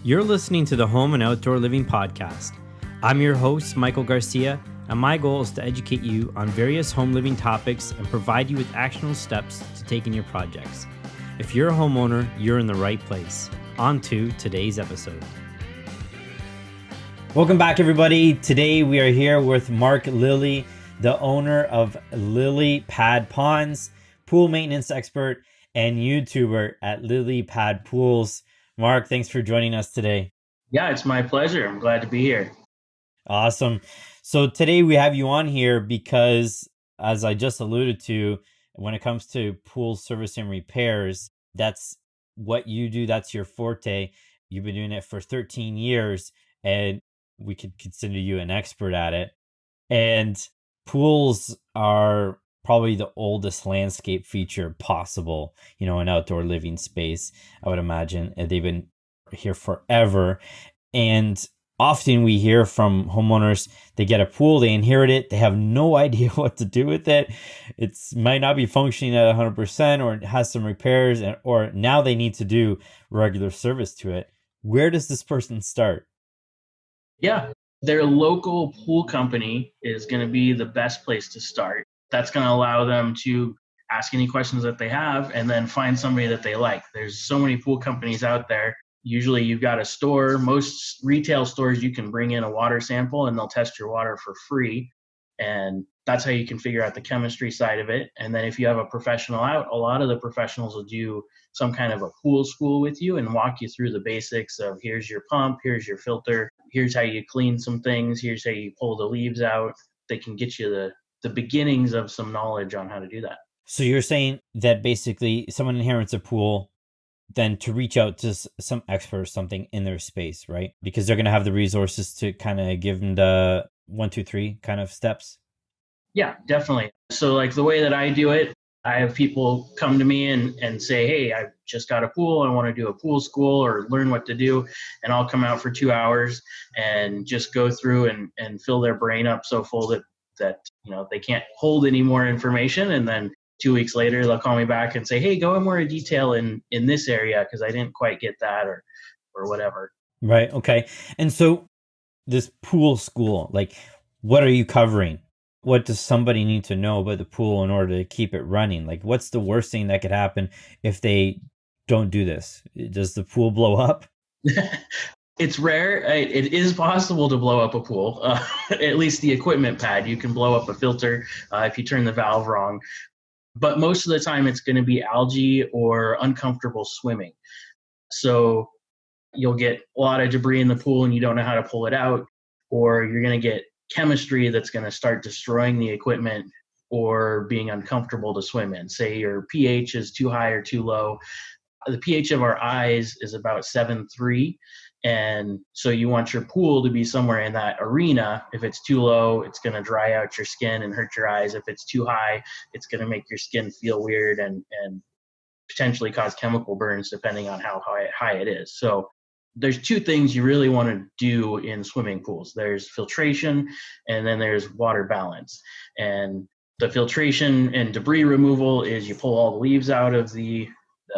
You're listening to the Home and Outdoor Living Podcast. I'm your host, Michael Garcia, and my goal is to educate you on various home living topics and provide you with actionable steps to take in your projects. If you're a homeowner, you're in the right place. On to today's episode. Welcome back, everybody. Today we are here with Mark Lilly, the owner of Lily Pad Ponds, pool maintenance expert, and YouTuber at Lily Pad Pools. Mark, thanks for joining us today. Yeah, it's my pleasure. I'm glad to be here. Awesome. So today we have you on here because, as I just alluded to, when it comes to pool service and repairs, that's what you do. That's your forte. You've been doing it for 13 years, and we could consider you an expert at it. And pools are probably the oldest landscape feature possible, in outdoor living space, I would imagine. And they've been here forever. And often we hear from homeowners, they get a pool, they inherit it, they have no idea what to do with it. It might not be functioning at 100%, or it has some repairs, or now they need to do regular service to it. Where does this person start? Yeah, their local pool company is going to be the best place to start. That's going to allow them to ask any questions that they have and then find somebody that they like. There's so many pool companies out there. Usually you've got a store. Most retail stores, you can bring in a water sample and they'll test your water for free. And that's how you can figure out the chemistry side of it. And then if you have a professional out, a lot of the professionals will do some kind of a pool school with you and walk you through the basics of here's your pump, here's your filter, here's how you clean some things, here's how you pull the leaves out. They can get you the beginnings of some knowledge on how to do that. So you're saying that basically someone inherits a pool, then to reach out to some expert or something in their space, right? Because they're going to have the resources to kind of give them the 1, 2, 3 kind of steps. Yeah, definitely. So like the way that I do it, I have people come to me and say, hey, I just got a pool. I want to do a pool school or learn what to do. And I'll come out for 2 hours and just go through and fill their brain up so full that they can't hold any more information. And then 2 weeks later, they'll call me back and say, hey, go in more detail in this area because I didn't quite get that or whatever. Right. Okay. And so this pool school, like, what are you covering? What does somebody need to know about the pool in order to keep it running? Like, what's the worst thing that could happen if they don't do this? Does the pool blow up? It's rare. It is possible to blow up a pool, at least the equipment pad. You can blow up a filter if you turn the valve wrong. But most of the time, it's going to be algae or uncomfortable swimming. So you'll get a lot of debris in the pool and you don't know how to pull it out, or you're going to get chemistry that's going to start destroying the equipment or being uncomfortable to swim in. Say your pH is too high or too low. The pH of our eyes is about 7.3. And so you want your pool to be somewhere in that arena. If it's too low, it's going to dry out your skin and hurt your eyes. If it's too high, it's going to make your skin feel weird and potentially cause chemical burns depending on how high it is. So there's two things you really want to do in swimming pools. There's filtration and then there's water balance. And the filtration and debris removal is you pull all the leaves out of the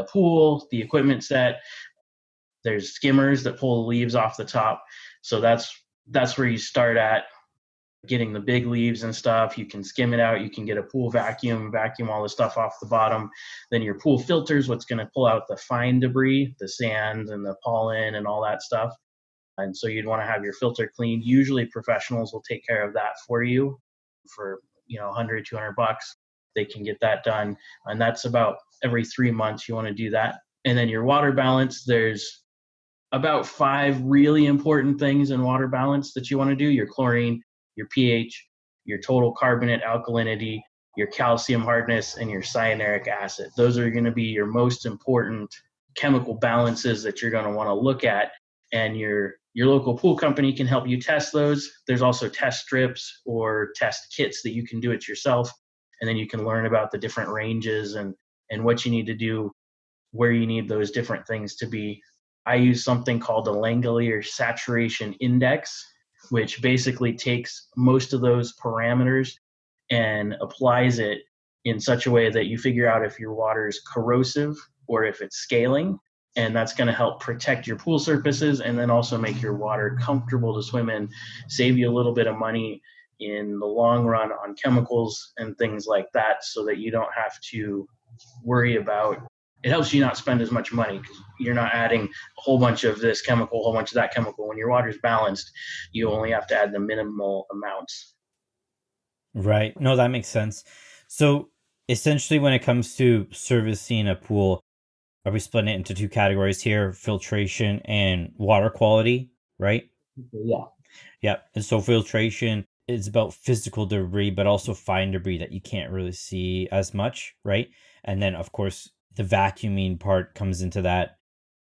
pool, the equipment set. There's skimmers that pull the leaves off the top. So that's where you start at getting the big leaves and stuff. You can skim it out. You can get a pool vacuum all the stuff off the bottom. Then your pool filters what's going to pull out the fine debris, the sand and the pollen and all that stuff. And so you'd want to have your filter cleaned. Usually professionals will take care of that for you for, $100, $200. They can get that done. And that's about every 3 months you want to do that. And then your water balance, there's about 5 really important things in water balance that you want to do: your chlorine, your pH, your total carbonate alkalinity, your calcium hardness, and your cyanuric acid. Those are going to be your most important chemical balances that you're going to want to look at. And your local pool company can help you test those. There's also test strips or test kits that you can do it yourself. And then you can learn about the different ranges and what you need to do, where you need those different things to be. I use something called the Langelier Saturation Index, which basically takes most of those parameters and applies it in such a way that you figure out if your water is corrosive or if it's scaling. and that's going to help protect your pool surfaces and then also make your water comfortable to swim in, save you a little bit of money in the long run on chemicals and things like that, so that you don't have to worry about. It helps you not spend as much money because you're not adding a whole bunch of this chemical, a whole bunch of that chemical. When your water's balanced, you only have to add the minimal amounts. Right. No, that makes sense. So essentially, when it comes to servicing a pool, are we splitting it into two categories here? Filtration and water quality, right? Yeah. Yep. And so filtration is about physical debris, but also fine debris that you can't really see as much, right? And then, of course, the vacuuming part comes into that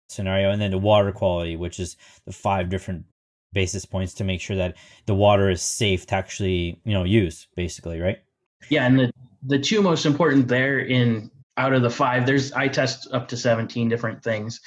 scenario. And then the water quality, which is the 5 different basis points to make sure that the water is safe to actually, use, basically, right? Yeah, and the two most important there, in out of the five, I test up to 17 different things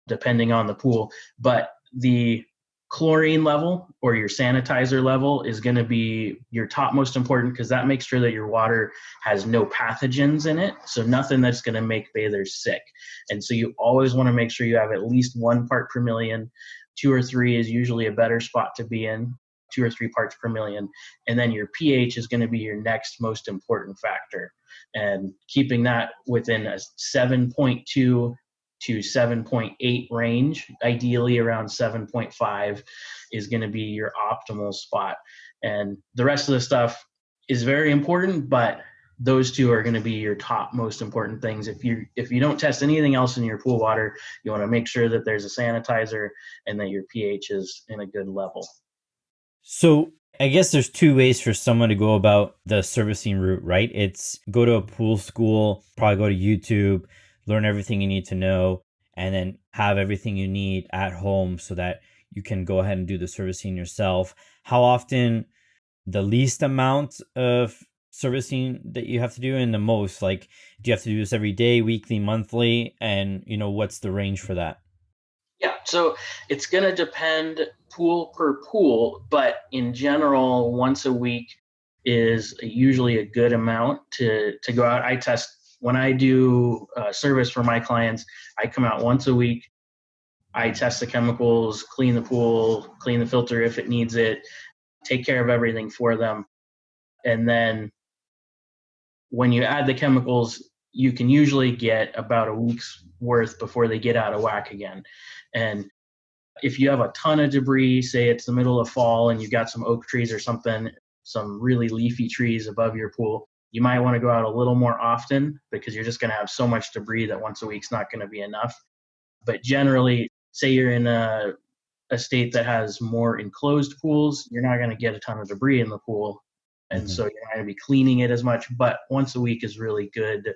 depending on the pool, but the chlorine level or your sanitizer level is going to be your top most important, because that makes sure that your water has no pathogens in it, so nothing that's going to make bathers sick. And so you always want to make sure you have at least 1 part per million. 2 or 3 is usually a better spot to be in, 2 or 3 parts per million. And then your pH is going to be your next most important factor, and keeping that within a 7.2 to 7.8 range, ideally around 7.5, is going to be your optimal spot. And the rest of the stuff is very important, but those two are going to be your top most important things. If you don't test anything else in your pool water, you want to make sure that there's a sanitizer and that your pH is in a good level. So I guess there's two ways for someone to go about the servicing route, right? It's go to a pool school, probably go to YouTube, learn everything you need to know, and then have everything you need at home so that you can go ahead and do the servicing yourself. How often, the least amount of servicing that you have to do, and the most? Like, do you have to do this every day, weekly, monthly? And, what's the range for that? Yeah, so it's going to depend pool per pool, but in general, once a week is usually a good amount to go out. I test when I do service for my clients. I come out once a week. I test the chemicals, clean the pool, clean the filter if it needs it, take care of everything for them. And then when you add the chemicals, you can usually get about a week's worth before they get out of whack again. And if you have a ton of debris, say it's the middle of fall and you've got some oak trees or something, some really leafy trees above your pool, you might want to go out a little more often, because you're just going to have so much debris that once a week's not going to be enough. But generally, say you're in a state that has more enclosed pools, you're not going to get a ton of debris in the pool. And Mhm. so you're not going to be cleaning it as much. But once a week is really good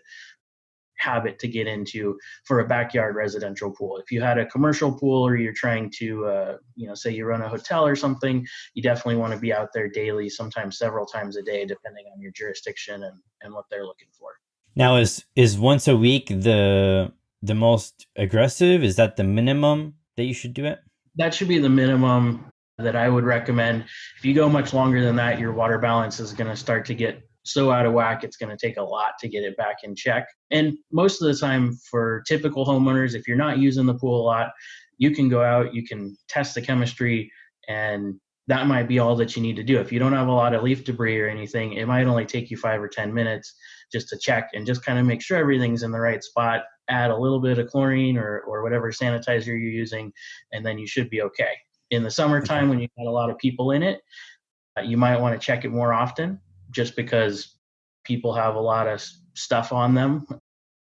habit to get into for a backyard residential pool. If you had a commercial pool, or you're trying to, say you run a hotel or something, you definitely want to be out there daily, sometimes several times a day, depending on your jurisdiction and what they're looking for. Now, is once a week the most aggressive? Is that the minimum that you should do it? That should be the minimum that I would recommend. If you go much longer than that, your water balance is going to start to get so out of whack, it's going to take a lot to get it back in check. And most of the time, for typical homeowners, if you're not using the pool a lot, you can go out, you can test the chemistry, and that might be all that you need to do. If you don't have a lot of leaf debris or anything, it might only take you 5 or 10 minutes just to check and just kind of make sure everything's in the right spot. Add a little bit of chlorine or whatever sanitizer you're using, and then you should be okay. In the Okay. summertime, when you've got a lot of people in it, you might want to check it more often, just because people have a lot of stuff on them,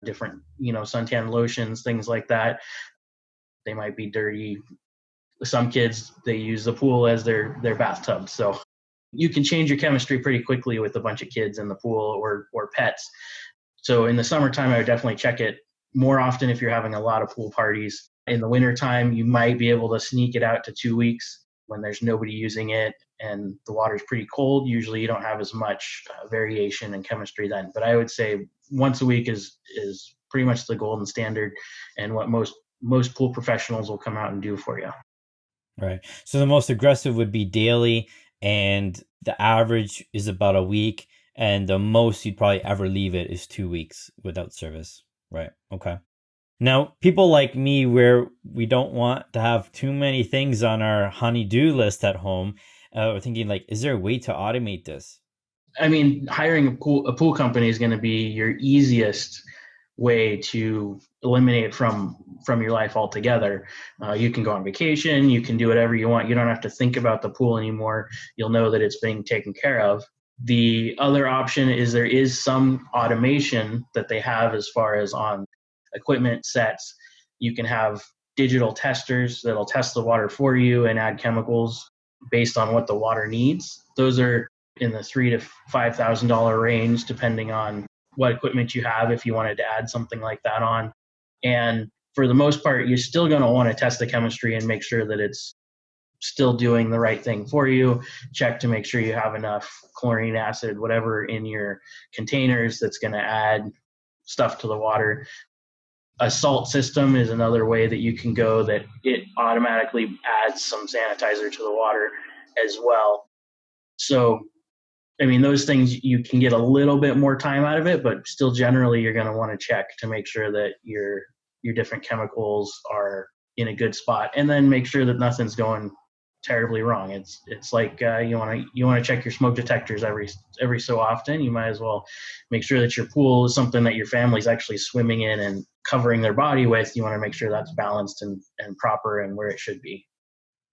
different, suntan lotions, things like that. They might be dirty. Some kids, they use the pool as their bathtub. So you can change your chemistry pretty quickly with a bunch of kids in the pool or pets. So in the summertime, I would definitely check it more often if you're having a lot of pool parties. In the wintertime, you might be able to sneak it out to 2 weeks when there's nobody using it and the water's pretty cold. Usually you don't have as much variation in chemistry then. But I would say once a week is pretty much the golden standard, and what most pool professionals will come out and do for you. Right. So the most aggressive would be daily, and the average is about a week, and the most you'd probably ever leave it is 2 weeks without service. Right. Okay. Now, people like me, where we don't want to have too many things on our honey-do list at home, we're thinking like, is there a way to automate this? I mean, hiring a pool company is going to be your easiest way to eliminate it from your life altogether. You can go on vacation, you can do whatever you want. You don't have to think about the pool anymore. You'll know that it's being taken care of. The other option is there is some automation that they have as far as on equipment sets. You can have digital testers that'll test the water for you and add chemicals based on what the water needs. Those are in the $3,000 to $5,000 range, depending on what equipment you have, if you wanted to add something like that on. And for the most part, you're still going to want to test the chemistry and make sure that it's still doing the right thing for you. Check to make sure you have enough chlorine acid, whatever, in your containers that's going to add stuff to the water. A salt system is another way that you can go, that it automatically adds some sanitizer to the water as well. So, I mean, those things, you can get a little bit more time out of it, but still generally you're going to want to check to make sure that your different chemicals are in a good spot, and then make sure that nothing's going terribly wrong. It's like you want to check your smoke detectors every so often. You might as well make sure that your pool is something that your family's actually swimming in and covering their body with. You want to make sure that's balanced and proper and where it should be.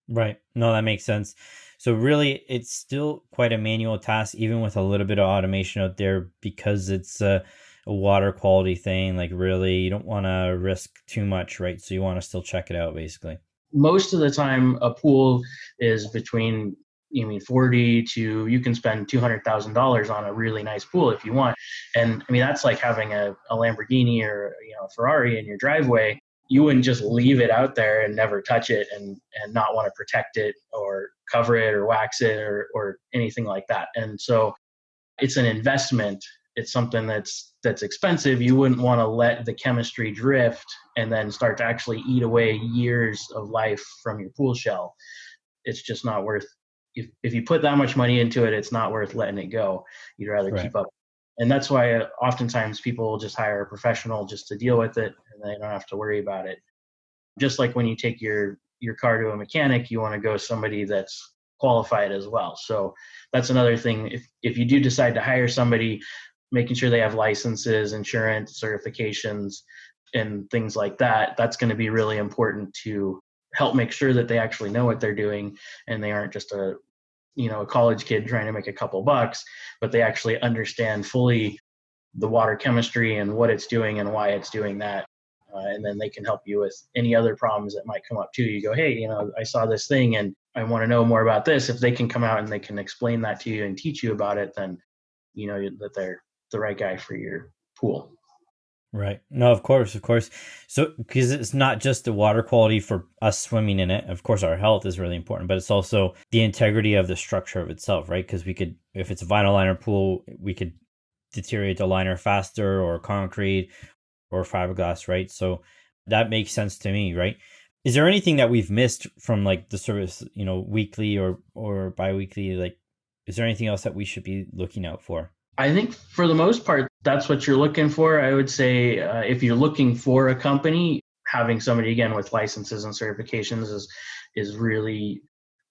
Right. No, that makes sense. So really, it's still quite a manual task, even with a little bit of automation out there, because it's a water quality thing. Like, really, you don't want to risk too much, right? So you want to still check it out, basically. Most of the time, a pool is between, $40,000 to, you can spend $200,000 on a really nice pool if you want. And I mean, that's like having a Lamborghini or a Ferrari in your driveway. You wouldn't just leave it out there and never touch it and not want to protect it or cover it or wax it or anything like that. And so it's an investment. It's something that's expensive. You wouldn't want to let the chemistry drift and then start to actually eat away years of life from your pool shell. It's just not worth, if you put that much money into it, it's not worth letting it go. You'd rather Right. keep up. And that's why oftentimes people will just hire a professional just to deal with it, and they don't have to worry about it. Just like when you take your car to a mechanic, you want to go somebody that's qualified as well. So that's another thing. If you do decide to hire somebody, making sure they have licenses, insurance, certifications, and things like that, that's going to be really important to help make sure that they actually know what they're doing, and they aren't just a college kid trying to make a couple bucks, but they actually understand fully the water chemistry and what it's doing and why it's doing that. And then they can help you with any other problems that might come up too. You go, hey, I saw this thing and I want to know more about this. If they can come out and they can explain that to you and teach you about it, then that they're the right guy for your pool. Right. No, of course. So, because it's not just the water quality for us swimming in it. Of course, our health is really important, but it's also the integrity of the structure of itself, right? Because if it's a vinyl liner pool, we could deteriorate the liner faster, or concrete or fiberglass, right? So that makes sense to me, right? Is there anything that we've missed from like the service, weekly or bi-weekly? Like, is there anything else that we should be looking out for? I think for the most part, that's what you're looking for. I would say if you're looking for a company, having somebody, again, with licenses and certifications is really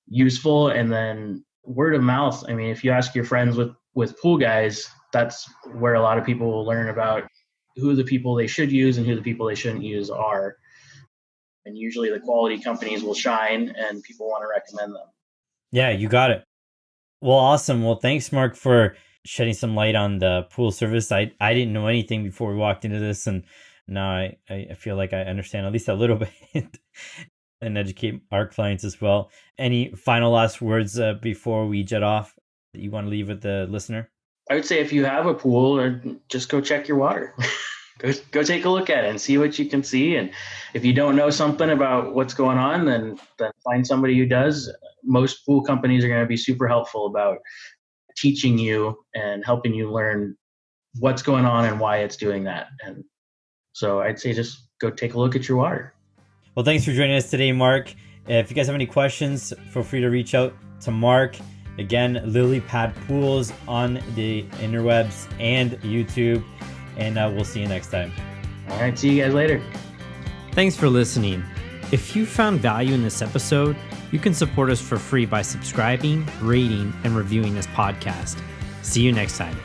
useful. And then word of mouth. I mean, if you ask your friends with pool guys, that's where a lot of people will learn about who the people they should use and who the people they shouldn't use are. And usually the quality companies will shine and people want to recommend them. Yeah, you got it. Well, awesome. Well, thanks, Mark, for shedding some light on the pool service. I didn't know anything before we walked into this, and now I feel like I understand at least a little bit and educate our clients as well. Any final last words before we jet off that you want to leave with the listener? I would say if you have a pool, just go check your water. Go take a look at it and see what you can see. And if you don't know something about what's going on, then find somebody who does. Most pool companies are going to be super helpful about teaching you and helping you learn what's going on and why it's doing that. And so I'd say just go take a look at your water. Well, thanks for joining us today, Mark. If you guys have any questions, feel free to reach out to Mark. Again, Lily Pad Pools on the interwebs and YouTube. And we'll see you next time. All right. See you guys later. Thanks for listening. If you found value in this episode, you can support us for free by subscribing, rating, and reviewing this podcast. See you next time.